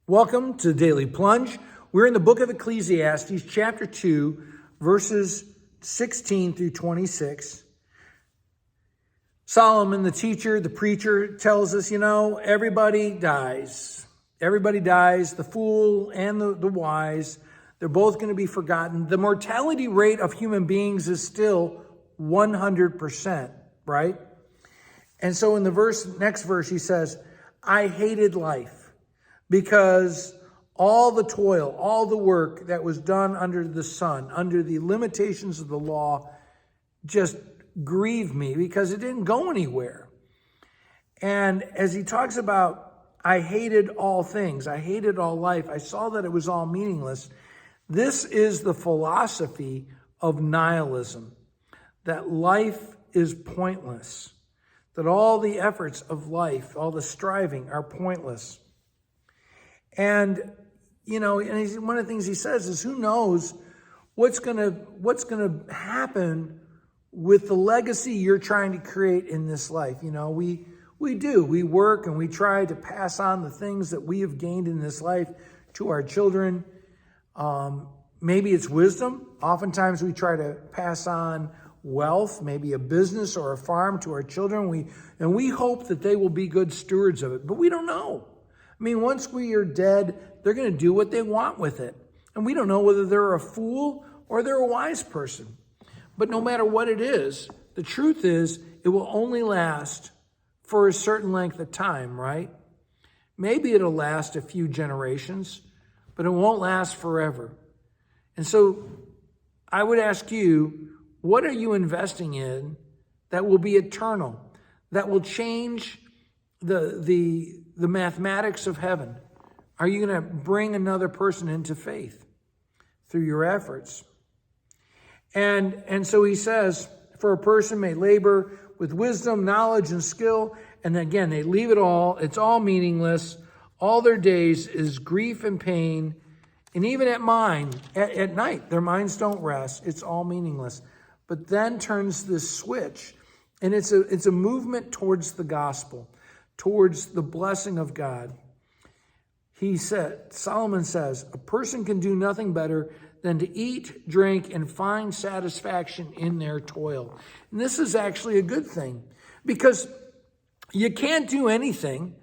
Welcome to the Daily Plunge. We're in the book of Ecclesiastes, chapter 2, verses 16 through 26. Solomon, the teacher, the preacher, tells us, everybody dies. Everybody dies, the fool and the wise. They're both going to be forgotten. The mortality rate of human beings is still 100%, right? And so in the next verse, he says, I hated life. Because all the toil, all the work that was done under the sun, under the limitations of the law, just grieved me because it didn't go anywhere. And as he talks about, I hated all things, I hated all life, I saw that it was all meaningless. This is the philosophy of nihilism, that life is pointless, that all the efforts of life, all the striving are pointless. And, one of the things he says is, who knows what's going to happen with the legacy you're trying to create in this life. We work and we try to pass on the things that we have gained in this life to our children. Maybe it's wisdom. Oftentimes we try to pass on wealth, maybe a business or a farm to our children. We hope that they will be good stewards of it, but we don't know. Once we are dead, they're going to do what they want with it. And we don't know whether they're a fool or they're a wise person. But no matter what it is, the truth is it will only last for a certain length of time, right? Maybe it'll last a few generations, but it won't last forever. And so I would ask you, what are you investing in that will be eternal, that will change the mathematics of heaven? Are you going to bring another person into faith through your efforts? And so he says, for a person may labor with wisdom, knowledge, and skill. And again, they leave it all. It's all meaningless. All their days is grief and pain. And even at night, their minds don't rest. It's all meaningless. But then turns this switch. And it's a movement towards the gospel, towards the blessing of God. Solomon says, a person can do nothing better than to eat, drink, and find satisfaction in their toil. And this is actually a good thing, because you can't do anything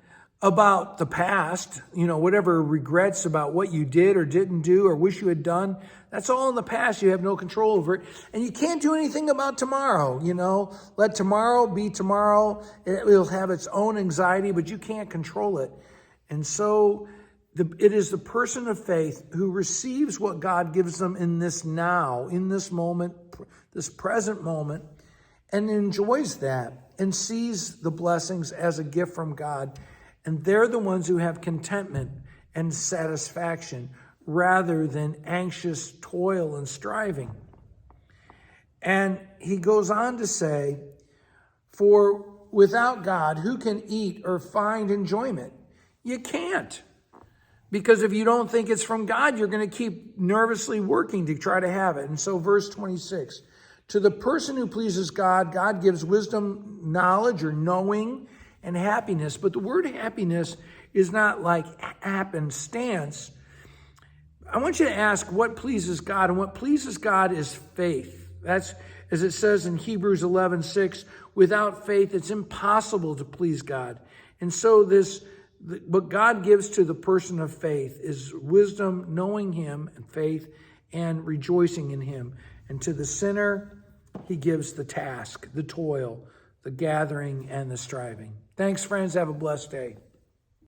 about the past, whatever regrets about what you did or didn't do or wish you had done. That's all in the past. You have no control over it. And you can't do anything about tomorrow, Let tomorrow be tomorrow. It will have its own anxiety, but you can't control it. And so it is the person of faith who receives what God gives them in this now, in this moment, this present moment, and enjoys that and sees the blessings as a gift from God. And they're the ones who have contentment and satisfaction rather than anxious toil and striving. And he goes on to say, for without God, who can eat or find enjoyment? You can't. Because if you don't think it's from God, you're going to keep nervously working to try to have it. And so verse 26, to the person who pleases God, God gives wisdom, knowledge, or knowing, and happiness. But the word happiness is not like happenstance. I want you to ask what pleases God, and what pleases God is faith. That's, as it says in Hebrews 11:6, without faith, it's impossible to please God. And so what God gives to the person of faith is wisdom, knowing him, and faith, and rejoicing in him. And to the sinner, he gives the task, the toil, the gathering, and the striving. Thanks, friends. Have a blessed day.